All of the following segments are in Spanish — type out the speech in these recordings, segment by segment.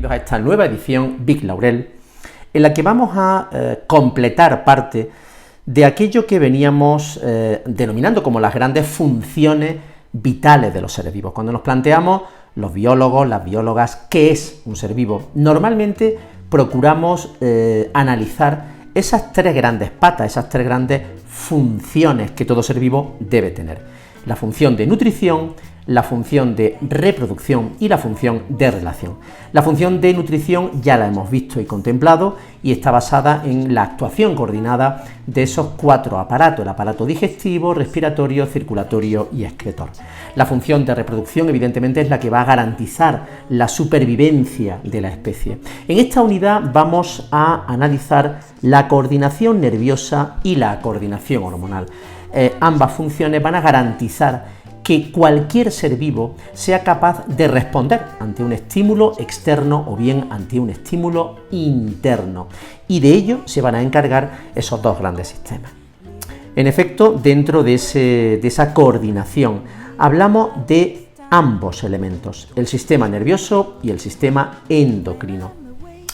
bienvenidos a esta nueva edición Big Laurel, en la que vamos a completar parte de aquello que veníamos denominando como las grandes funciones vitales de los seres vivos. Cuando nos planteamos, los biólogos, las biólogas, ¿qué es un ser vivo? Normalmente procuramos analizar esas tres grandes patas, esas tres grandes funciones que todo ser vivo debe tener. La función de nutrición, la función de reproducción y la función de relación. La función de nutrición ya la hemos visto y contemplado y está basada en la actuación coordinada de esos cuatro aparatos: el aparato digestivo, respiratorio, circulatorio y excretor. La función de reproducción, evidentemente, es la que va a garantizar la supervivencia de la especie. En esta unidad vamos a analizar la coordinación nerviosa y la coordinación hormonal. Ambas funciones van a garantizar que cualquier ser vivo sea capaz de responder ante un estímulo externo o bien ante un estímulo interno, y de ello se van a encargar esos dos grandes sistemas. En efecto, dentro de esa coordinación hablamos de ambos elementos, el sistema nervioso y el sistema endocrino.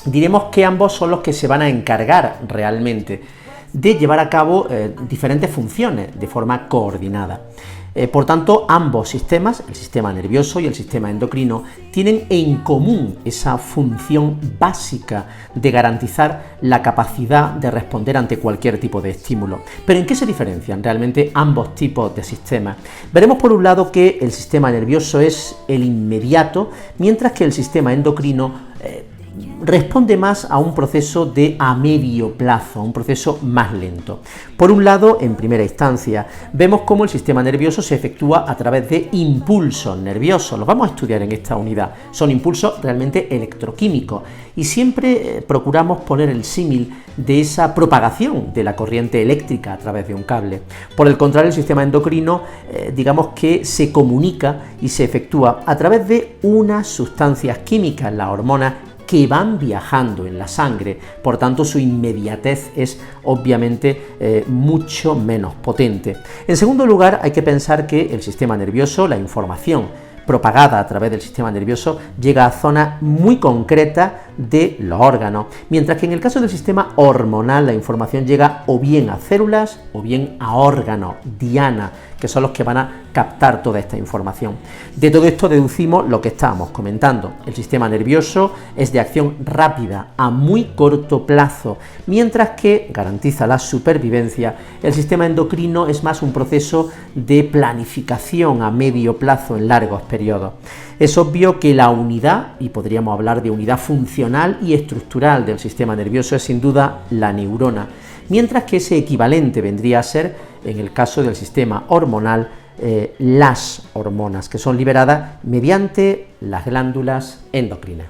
Diremos que ambos son los que se van a encargar realmente de llevar a cabo diferentes funciones de forma coordinada. Por tanto, ambos sistemas, el sistema nervioso y el sistema endocrino, tienen en común esa función básica de garantizar la capacidad de responder ante cualquier tipo de estímulo. ¿Pero en qué se diferencian realmente ambos tipos de sistemas? Veremos por un lado que el sistema nervioso es el inmediato, mientras que el sistema endocrino responde más a un proceso de a medio plazo, a un proceso más lento. Por un lado, en primera instancia, vemos cómo el sistema nervioso se efectúa a través de impulsos nerviosos. Los vamos a estudiar en esta unidad. Son impulsos realmente electroquímicos y siempre procuramos poner el símil de esa propagación de la corriente eléctrica a través de un cable. Por el contrario, el sistema endocrino, digamos que se comunica y se efectúa a través de unas sustancias químicas, las hormonas, que van viajando en la sangre. Por tanto, su inmediatez es obviamente mucho menos potente. En segundo lugar, hay que pensar que el sistema nervioso, la información propagada a través del sistema nervioso, llega a zonas muy concretas de los órganos, mientras que en el caso del sistema hormonal la información llega o bien a células o bien a órganos, diana, que son los que van a captar toda esta información. De todo esto deducimos lo que estábamos comentando. El sistema nervioso es de acción rápida, a muy corto plazo, mientras que garantiza la supervivencia. El sistema endocrino es más un proceso de planificación a medio plazo en largos periodos. Es obvio que la unidad, y podríamos hablar de unidad funcional y estructural del sistema nervioso, es sin duda la neurona, mientras que ese equivalente vendría a ser, en el caso del sistema hormonal, las hormonas, que son liberadas mediante las glándulas endocrinas.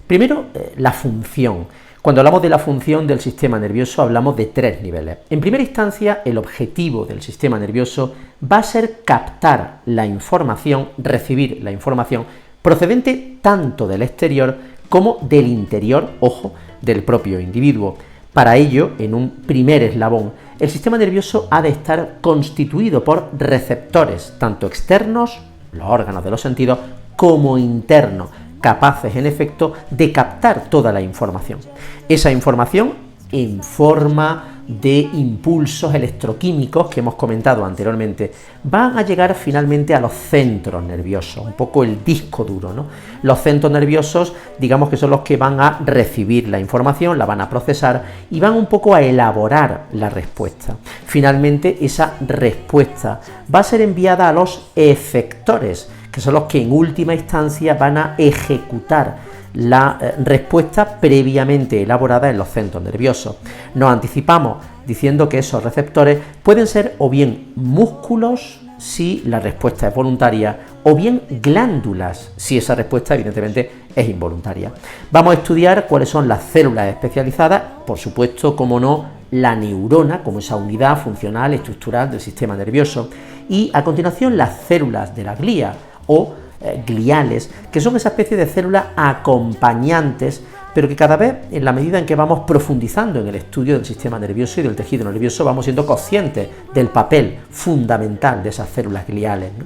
Primero, la función. Cuando hablamos de la función del sistema nervioso hablamos de tres niveles. En primera instancia, el objetivo del sistema nervioso va a ser captar la información, recibir la información procedente tanto del exterior como del interior, ojo, del propio individuo. Para ello, en un primer eslabón, el sistema nervioso ha de estar constituido por receptores, tanto externos, los órganos de los sentidos, como internos, capaces en efecto de captar toda la información. Esa información en forma de impulsos electroquímicos que hemos comentado anteriormente van a llegar finalmente a los centros nerviosos, un poco el disco duro, ¿no? Los centros nerviosos, digamos que son los que van a recibir la información, la van a procesar y van un poco a elaborar la respuesta. Finalmente, esa respuesta va a ser enviada a los efectores, que son los que en última instancia van a ejecutar la respuesta previamente elaborada en los centros nerviosos. Nos anticipamos diciendo que esos receptores pueden ser o bien músculos, si la respuesta es voluntaria, o bien glándulas, si esa respuesta evidentemente es involuntaria. Vamos a estudiar cuáles son las células especializadas, por supuesto, como no, la neurona, como esa unidad funcional estructural del sistema nervioso, y a continuación las células de la glía, o gliales, que son esa especie de células acompañantes, pero que cada vez, en la medida en que vamos profundizando en el estudio del sistema nervioso y del tejido nervioso, vamos siendo conscientes del papel fundamental de esas células gliales, ¿no?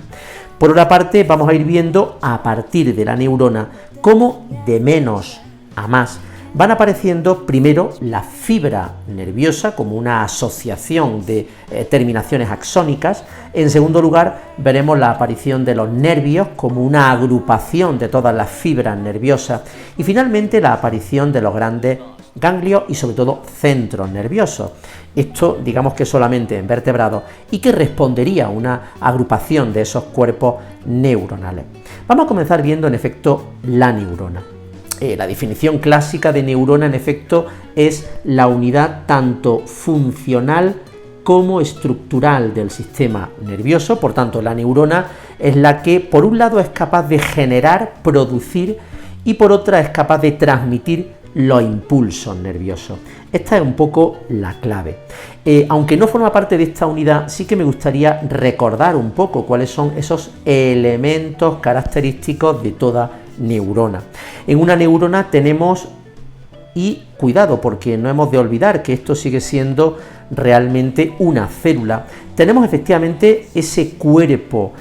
Por otra parte, vamos a ir viendo a partir de la neurona cómo de menos a más van apareciendo primero la fibra nerviosa como una asociación de terminaciones axónicas. En segundo lugar, veremos la aparición de los nervios como una agrupación de todas las fibras nerviosas y finalmente la aparición de los grandes ganglios y sobre todo centros nerviosos. Esto digamos que solamente en vertebrados y que respondería a una agrupación de esos cuerpos neuronales. Vamos a comenzar viendo en efecto la neurona. La definición clásica de neurona en efecto es la unidad tanto funcional como estructural del sistema nervioso. Por tanto, la neurona es la que por un lado es capaz de generar, producir y por otra es capaz de transmitir los impulsos nerviosos. Esta es un poco la clave. Aunque no forma parte de esta unidad, sí que me gustaría recordar un poco cuáles son esos elementos característicos de toda neurona. En una neurona tenemos, y cuidado porque no hemos de olvidar que esto sigue siendo realmente una célula, tenemos efectivamente ese cuerpo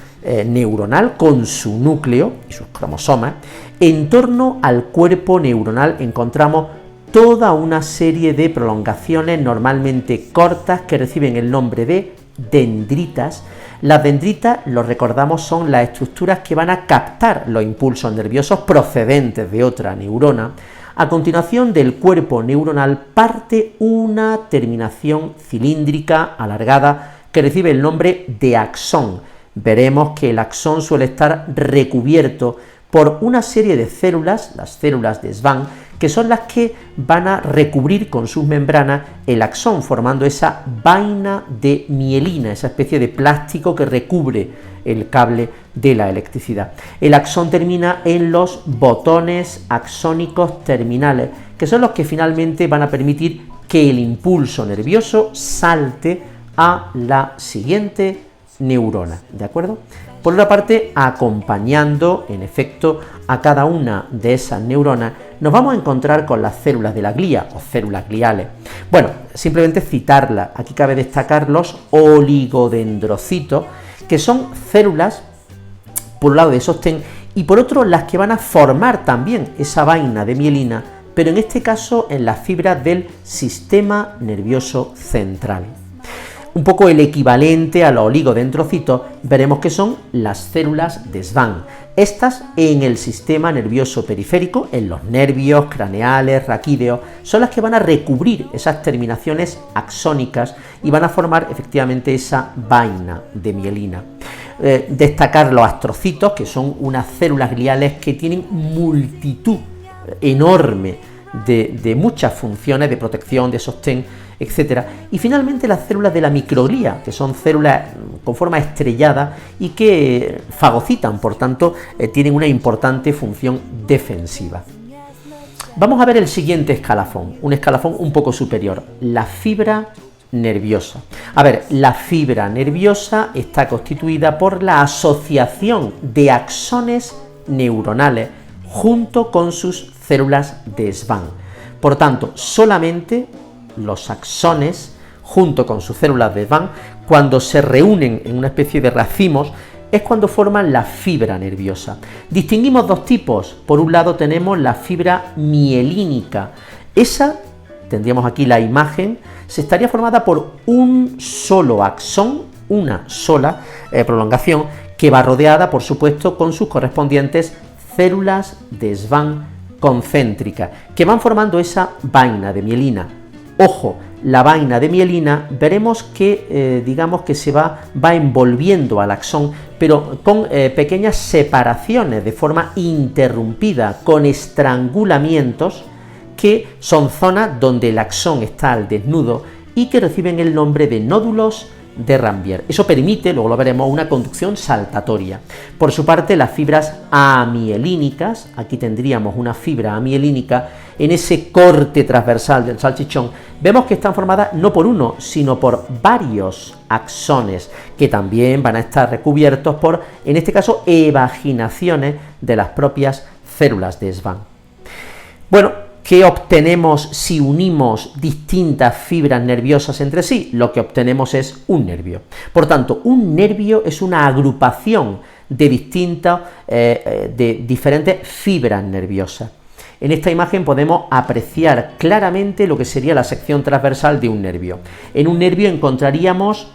neuronal con su núcleo y sus cromosomas. En torno al cuerpo neuronal encontramos toda una serie de prolongaciones normalmente cortas que reciben el nombre de dendritas. Las dendritas, lo recordamos, son las estructuras que van a captar los impulsos nerviosos procedentes de otra neurona. A continuación del cuerpo neuronal parte una terminación cilíndrica alargada que recibe el nombre de axón. Veremos que el axón suele estar recubierto por una serie de células, las células de Schwann, que son las que van a recubrir con sus membranas el axón, formando esa vaina de mielina, esa especie de plástico que recubre el cable de la electricidad. El axón termina en los botones axónicos terminales, que son los que finalmente van a permitir que el impulso nervioso salte a la siguiente neurona, ¿de acuerdo? Por otra parte, acompañando en efecto a cada una de esas neuronas, nos vamos a encontrar con las células de la glía o células gliales. Bueno, simplemente citarlas, aquí cabe destacar los oligodendrocitos, que son células, por un lado de sostén, y por otro las que van a formar también esa vaina de mielina, pero en este caso en las fibras del sistema nervioso central. Un poco el equivalente a los oligodendrocitos, veremos que son las células de Schwann. Estas en el sistema nervioso periférico, en los nervios craneales, raquídeos, son las que van a recubrir esas terminaciones axónicas y van a formar efectivamente esa vaina de mielina. Destacar los astrocitos, que son unas células gliales que tienen multitud enorme de muchas funciones de protección, de sostén, etc. Y finalmente las células de la microglía, que son células con forma estrellada y que fagocitan, por tanto, tienen una importante función defensiva. Vamos a ver el siguiente escalafón, un escalafón un poco superior, la fibra nerviosa. A ver, la fibra nerviosa está constituida por la asociación de axones neuronales junto con sus células de Schwann. Por tanto, solamente los axones, junto con sus células de Schwann, cuando se reúnen en una especie de racimos, es cuando forman la fibra nerviosa. Distinguimos dos tipos. Por un lado tenemos la fibra mielínica. Esa, tendríamos aquí la imagen, se estaría formada por un solo axón, una sola prolongación, que va rodeada, por supuesto, con sus correspondientes células de Schwann concéntricas, que van formando esa vaina de mielina. Ojo, la vaina de mielina veremos que digamos que se va envolviendo al axón, pero con pequeñas separaciones de forma interrumpida, con estrangulamientos, que son zonas donde el axón está al desnudo y que reciben el nombre de nódulos de Ranvier. Eso permite, luego lo veremos, una conducción saltatoria. Por su parte, las fibras amielínicas, aquí tendríamos una fibra amielínica en ese corte transversal del salchichón, vemos que están formadas no por uno, sino por varios axones, que también van a estar recubiertos por, en este caso, evaginaciones de las propias células de Schwann. Bueno, ¿qué obtenemos si unimos distintas fibras nerviosas entre sí? Lo que obtenemos es un nervio. Por tanto, un nervio es una agrupación de diferentes fibras nerviosas. En esta imagen podemos apreciar claramente lo que sería la sección transversal de un nervio. En un nervio encontraríamos,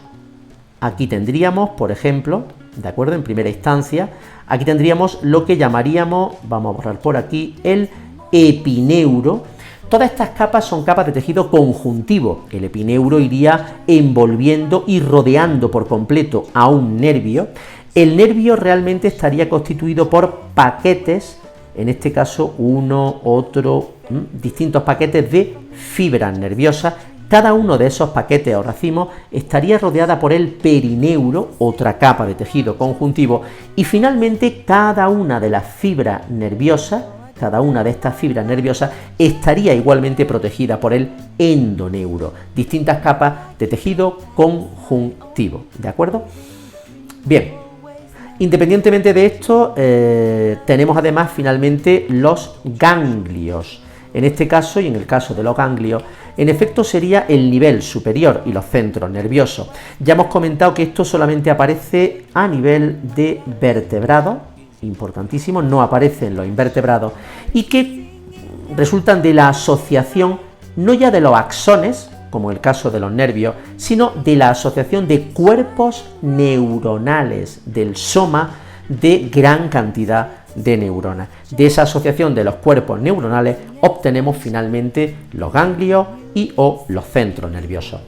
aquí tendríamos, por ejemplo, ¿de acuerdo? En primera instancia, aquí tendríamos lo que llamaríamos, vamos a borrar por aquí, el epineuro. Todas estas capas son capas de tejido conjuntivo. El epineuro iría envolviendo y rodeando por completo a un nervio. El nervio realmente estaría constituido por paquetes, en este caso uno, otro, distintos paquetes de fibras nerviosas. Cada uno de esos paquetes o racimos estaría rodeada por el perineuro, otra capa de tejido conjuntivo, y finalmente cada una de las fibras nerviosas, cada una de estas fibras nerviosas estaría igualmente protegida por el endoneuro, distintas capas de tejido conjuntivo, ¿de acuerdo? Bien, independientemente de esto, tenemos además finalmente los ganglios. En este caso, y en el caso de los ganglios, en efecto sería el nivel superior y los centros nerviosos. Ya hemos comentado que esto solamente aparece a nivel de vertebrados, importantísimo, no aparece en los invertebrados, y que resultan de la asociación no ya de los axones, como el caso de los nervios, sino de la asociación de cuerpos neuronales del soma de gran cantidad de neuronas. De esa asociación de los cuerpos neuronales obtenemos finalmente los ganglios y o los centros nerviosos.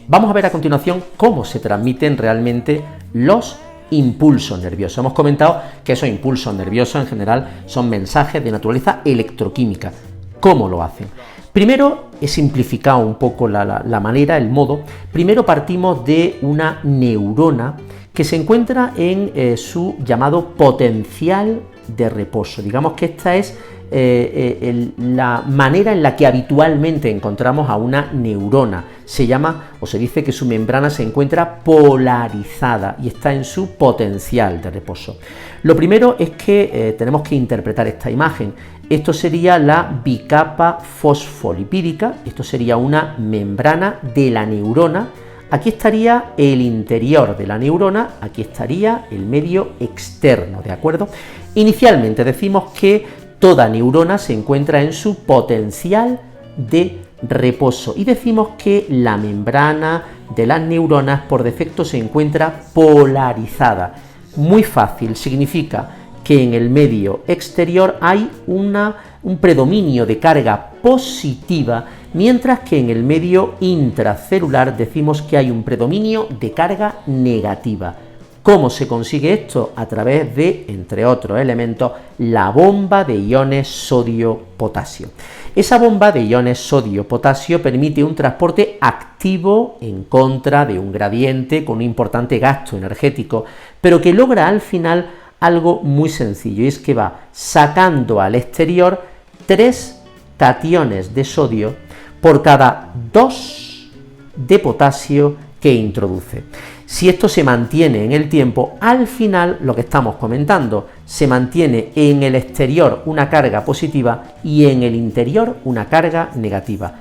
Vamos a ver a continuación cómo se transmiten realmente los impulsos nerviosos. Hemos comentado que esos impulsos nerviosos en general son mensajes de naturaleza electroquímica. ¿Cómo lo hacen? Primero, he simplificado un poco la manera, el modo. Primero partimos de una neurona que se encuentra en su llamado potencial de reposo. Digamos que esta es la manera en la que habitualmente encontramos a una neurona. Se llama, o se dice que su membrana se encuentra polarizada y está en su potencial de reposo. Lo primero es que tenemos que interpretar esta imagen. Esto sería la bicapa fosfolipídica, esto sería una membrana de la neurona. Aquí estaría el interior de la neurona, aquí estaría el medio externo, ¿de acuerdo? Inicialmente decimos que toda neurona se encuentra en su potencial de reposo y decimos que la membrana de las neuronas por defecto se encuentra polarizada. Muy fácil, significa que en el medio exterior hay un predominio de carga positiva, mientras que en el medio intracelular decimos que hay un predominio de carga negativa. ¿Cómo se consigue esto? A través de, entre otros elementos, la bomba de iones sodio-potasio. Esa bomba de iones sodio-potasio permite un transporte activo en contra de un gradiente con un importante gasto energético, pero que logra al final algo muy sencillo, y es que va sacando al exterior 3 cationes de sodio por cada 2 de potasio que introduce. Si esto se mantiene en el tiempo, al final lo que estamos comentando, se mantiene en el exterior una carga positiva y en el interior una carga negativa.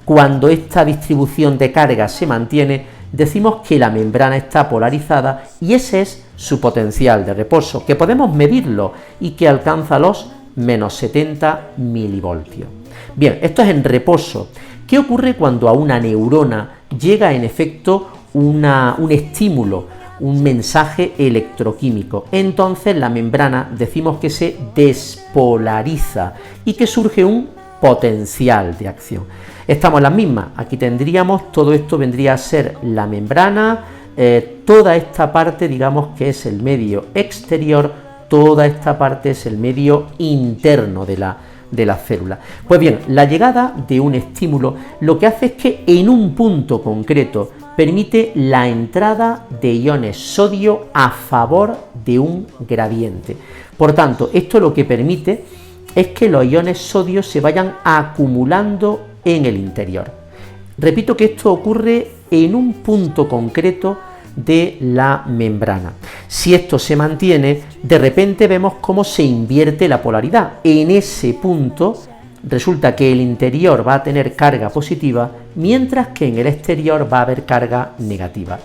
Cuando esta distribución de carga se mantiene, decimos que la membrana está polarizada y ese es su potencial de reposo, que podemos medirlo y que alcanza los menos 70 milivoltios. Bien, esto es en reposo. ¿Qué ocurre cuando a una neurona llega en efecto un estímulo, un mensaje electroquímico? Entonces la membrana decimos que se despolariza y que surge un potencial de acción. Estamos en las mismas, aquí tendríamos, todo esto vendría a ser la membrana, toda esta parte digamos que es el medio exterior, toda esta parte es el medio interno de la célula. Pues bien, la llegada de un estímulo lo que hace es que en un punto concreto permite la entrada de iones sodio a favor de un gradiente. Por tanto, esto lo que permite es que los iones sodio se vayan acumulando en el interior. Repito que esto ocurre en un punto concreto de la membrana. Si esto se mantiene, de repente vemos cómo se invierte la polaridad. En ese punto resulta que el interior va a tener carga positiva, mientras que en el exterior va a haber carga negativa.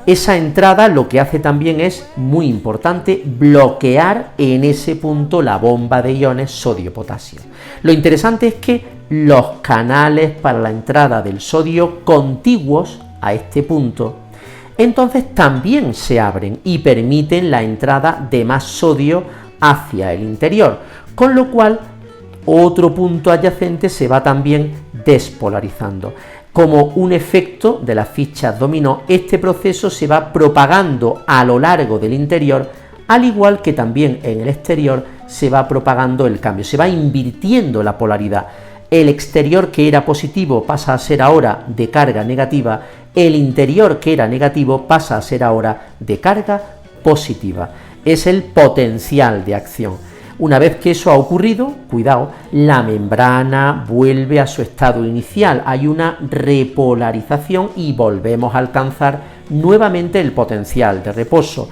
Esa entrada lo que hace también es, muy importante, bloquear en ese punto la bomba de iones sodio-potasio. Lo interesante es que los canales para la entrada del sodio contiguos a este punto, entonces también se abren y permiten la entrada de más sodio hacia el interior, con lo cual otro punto adyacente se va también despolarizando. Como un efecto de las fichas dominó, este proceso se va propagando a lo largo del interior, al igual que también en el exterior se va propagando el cambio, se va invirtiendo la polaridad. El exterior que era positivo pasa a ser ahora de carga negativa, el interior que era negativo pasa a ser ahora de carga positiva. Es el potencial de acción. Una vez que eso ha ocurrido, cuidado, la membrana vuelve a su estado inicial, hay una repolarización y volvemos a alcanzar nuevamente el potencial de reposo.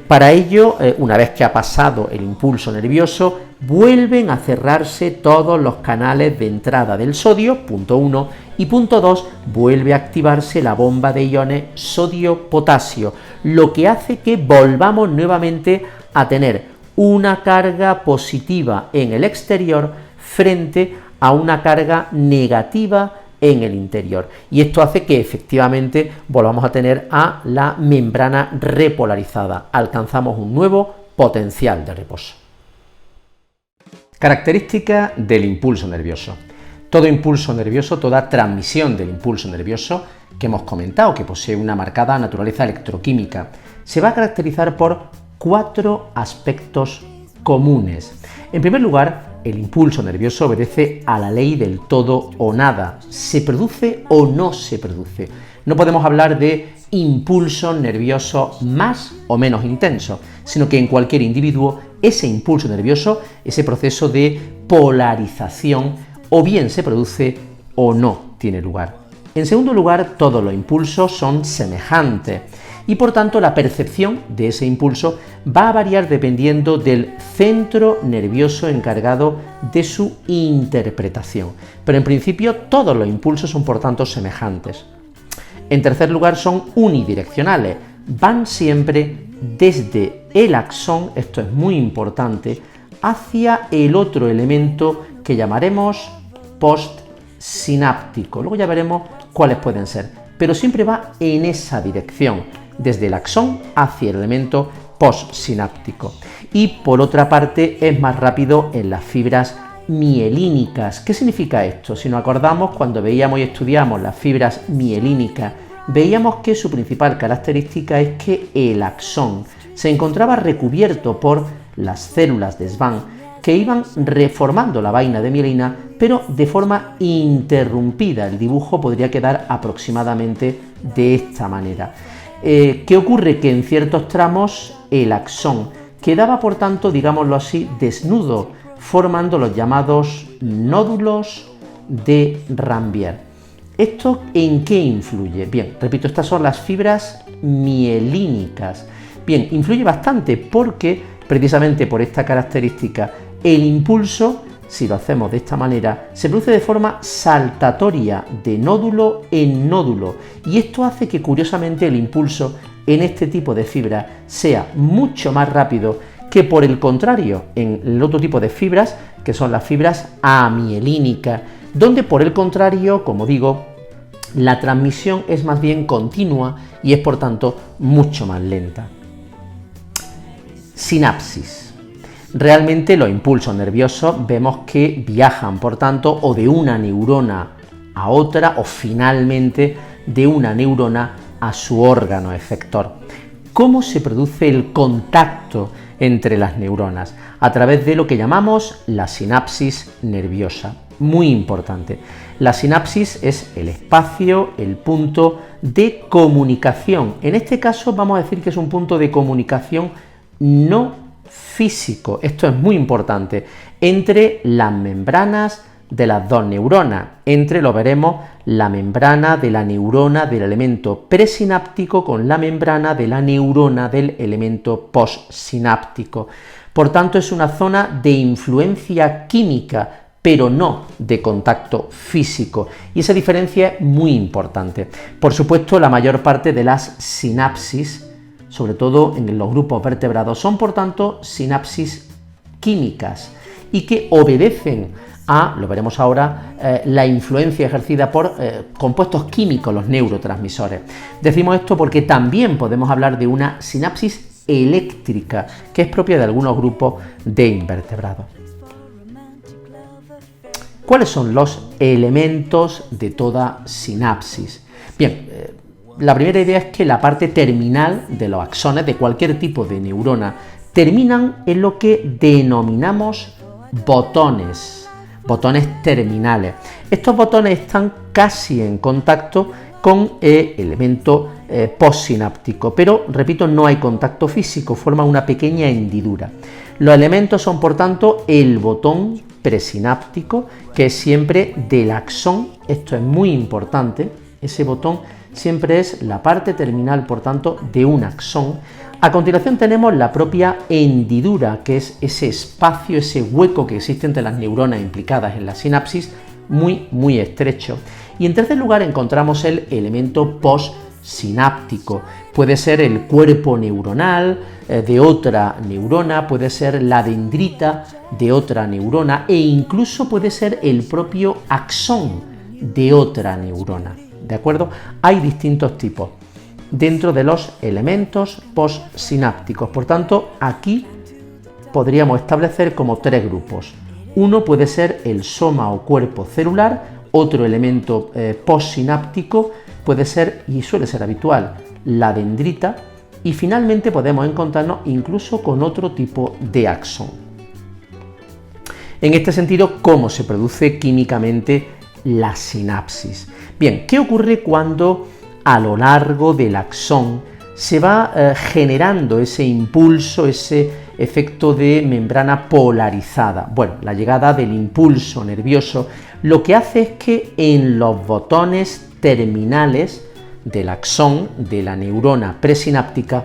Para ello, una vez que ha pasado el impulso nervioso, vuelven a cerrarse todos los canales de entrada del sodio, punto 1, y punto 2, vuelve a activarse la bomba de iones sodio-potasio, lo que hace que volvamos nuevamente a tener una carga positiva en el exterior frente a una carga negativa en el interior. Y esto hace que efectivamente volvamos a tener a la membrana repolarizada. Alcanzamos un nuevo potencial de reposo. Característica del impulso nervioso. Todo impulso nervioso, toda transmisión del impulso nervioso que hemos comentado, que posee una marcada naturaleza electroquímica, se va a caracterizar por 4 aspectos comunes. En primer lugar, el impulso nervioso obedece a la ley del todo o nada. ¿Se produce o no se produce? No podemos hablar de impulso nervioso más o menos intenso, sino que en cualquier individuo ese impulso nervioso, ese proceso de polarización, o bien se produce o no tiene lugar. En segundo lugar, todos los impulsos son semejantes y por tanto la percepción de ese impulso va a variar dependiendo del centro nervioso encargado de su interpretación. Pero en principio todos los impulsos son por tanto semejantes. En tercer lugar, son unidireccionales, van siempre desde el axón, esto es muy importante, hacia el otro elemento que llamaremos postsináptico. Luego ya veremos cuáles pueden ser, pero siempre va en esa dirección, desde el axón hacia el elemento postsináptico. Y por otra parte es más rápido en las fibras mielínicas. ¿Qué significa esto? Si nos acordamos, cuando veíamos y estudiamos las fibras mielínicas, veíamos que su principal característica es que el axón se encontraba recubierto por las células de Schwann que iban reformando la vaina de mielina, pero de forma interrumpida. El dibujo podría quedar aproximadamente de esta manera. ¿Qué ocurre? Que en ciertos tramos el axón quedaba, por tanto, digámoslo así, desnudo, formando los llamados nódulos de Ranvier. ¿Esto en qué influye? Bien, repito, estas son las fibras mielínicas. Bien, influye bastante porque, precisamente por esta característica, el impulso, si lo hacemos de esta manera, se produce de forma saltatoria, de nódulo en nódulo, y esto hace que, curiosamente, el impulso en este tipo de fibras sea mucho más rápido que, por el contrario, en el otro tipo de fibras, que son las fibras amielínicas, donde, por el contrario, como digo, la transmisión es más bien continua y es, por tanto, mucho más lenta. Sinapsis. Realmente los impulsos nerviosos vemos que viajan, por tanto, o de una neurona a otra, o finalmente de una neurona a su órgano efector. ¿Cómo se produce el contacto entre las neuronas? A través de lo que llamamos la sinapsis nerviosa. Muy importante. La sinapsis es el espacio, el punto de comunicación. En este caso vamos a decir que es un punto de comunicación no físico, esto es muy importante, entre las membranas de las dos neuronas, entre, lo veremos, la membrana de la neurona del elemento presináptico con la membrana de la neurona del elemento postsináptico. Por tanto, es una zona de influencia química, pero no de contacto físico. Y esa diferencia es muy importante. Por supuesto, la mayor parte de las sinapsis, sobre todo en los grupos vertebrados, son por tanto sinapsis químicas y que obedecen a, lo veremos ahora, la influencia ejercida por compuestos químicos, los neurotransmisores. Decimos esto porque también podemos hablar de una sinapsis eléctrica, que es propia de algunos grupos de invertebrados. ¿Cuáles son los elementos de toda sinapsis? Bien, la primera idea es que la parte terminal de los axones de cualquier tipo de neurona terminan en lo que denominamos botones terminales. Estos botones están casi en contacto con el elemento postsináptico, pero, repito, no hay contacto físico, forman una pequeña hendidura. Los elementos son, por tanto, el botón presináptico, que es siempre del axón, esto es muy importante, ese botón siempre es la parte terminal, por tanto, de un axón. A continuación tenemos la propia hendidura, que es ese espacio, ese hueco que existe entre las neuronas implicadas en la sinapsis, muy estrecho. Y en tercer lugar encontramos el elemento postsináptico. Puede ser el cuerpo neuronal de otra neurona, puede ser la dendrita de otra neurona e incluso puede ser el propio axón de otra neurona. ¿De acuerdo? Hay distintos tipos dentro de los elementos postsinápticos. Por tanto, aquí podríamos establecer como tres grupos. Uno puede ser el soma o cuerpo celular, otro elemento postsináptico puede ser, y suele ser habitual, la dendrita, y finalmente podemos encontrarnos incluso con otro tipo de axón. En este sentido, ¿cómo se produce químicamente la sinapsis? Bien, ¿qué ocurre cuando a lo largo del axón se va generando ese impulso, ese efecto de membrana polarizada? Bueno, la llegada del impulso nervioso lo que hace es que en los botones terminales del axón, de la neurona presináptica,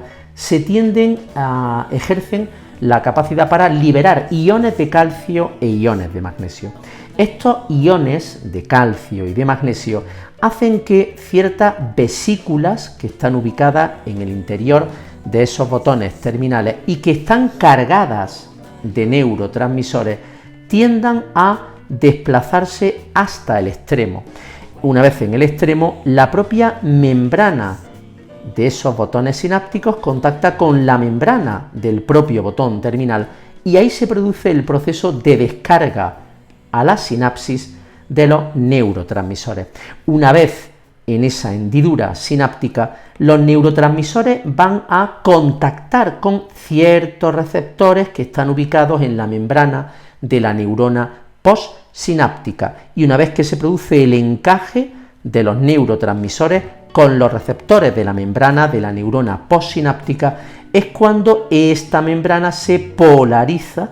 ejercen la capacidad para liberar iones de calcio e iones de magnesio. Estos iones de calcio y de magnesio hacen que ciertas vesículas que están ubicadas en el interior de esos botones terminales y que están cargadas de neurotransmisores tiendan a desplazarse hasta el extremo. Una vez en el extremo, la propia membrana de esos botones sinápticos contacta con la membrana del propio botón terminal y ahí se produce el proceso de descarga a la sinapsis de los neurotransmisores. Una vez en esa hendidura sináptica, los neurotransmisores van a contactar con ciertos receptores que están ubicados en la membrana de la neurona postsináptica, y una vez que se produce el encaje de los neurotransmisores con los receptores de la membrana de la neurona postsináptica, es cuando esta membrana se polariza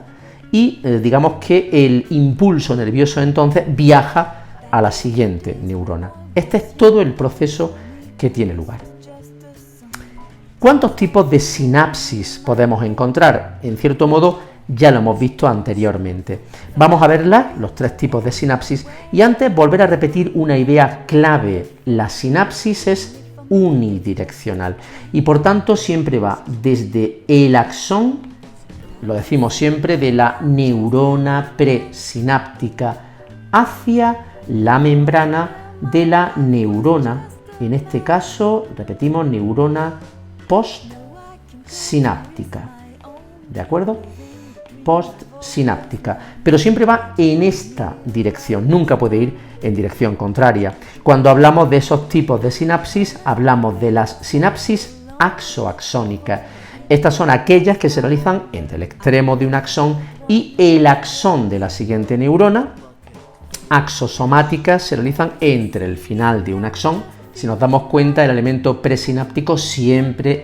y digamos que el impulso nervioso entonces viaja a la siguiente neurona. Este es todo el proceso que tiene lugar. ¿Cuántos tipos de sinapsis podemos encontrar? En cierto modo ya lo hemos visto anteriormente. Vamos a verlas, los tres tipos de sinapsis, y antes volver a repetir una idea clave. La sinapsis es unidireccional y por tanto siempre va desde el axón, lo decimos siempre, de la neurona presináptica hacia la membrana de la neurona, en este caso, repetimos, neurona postsináptica, ¿de acuerdo? Postsináptica, pero siempre va en esta dirección, nunca puede ir en dirección contraria. Cuando hablamos de esos tipos de sinapsis, hablamos de las sinapsis axoaxónicas. Estas son aquellas que se realizan entre el extremo de un axón y el axón de la siguiente neurona. Axosomáticas se realizan entre el final de un axón. Si nos damos cuenta, el elemento presináptico siempre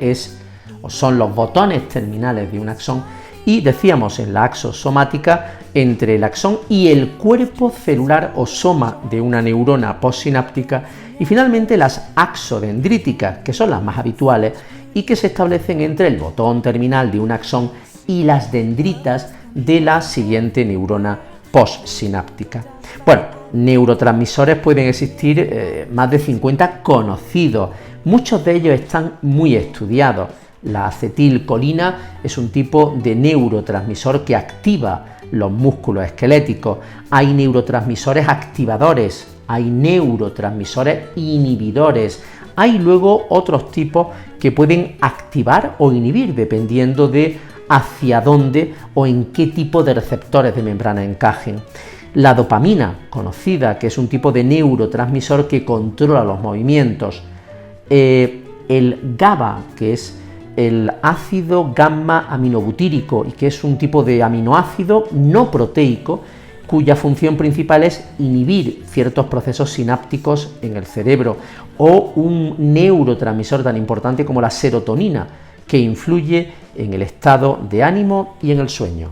son los botones terminales de un axón, y decíamos en la axosomática entre el axón y el cuerpo celular o soma de una neurona postsináptica, y finalmente las axodendríticas, que son las más habituales y que se establecen entre el botón terminal de un axón y las dendritas de la siguiente neurona postsináptica. Bueno, neurotransmisores pueden existir más de 50 conocidos, muchos de ellos están muy estudiados. La acetilcolina es un tipo de neurotransmisor que activa los músculos esqueléticos. Hay neurotransmisores activadores, hay neurotransmisores inhibidores. Hay luego otros tipos que pueden activar o inhibir dependiendo de hacia dónde o en qué tipo de receptores de membrana encajen. La dopamina, conocida, que es un tipo de neurotransmisor que controla los movimientos. El GABA, que es el ácido gamma aminobutírico y que es un tipo de aminoácido no proteico cuya función principal es inhibir ciertos procesos sinápticos en el cerebro, o un neurotransmisor tan importante como la serotonina, que influye en el estado de ánimo y en el sueño.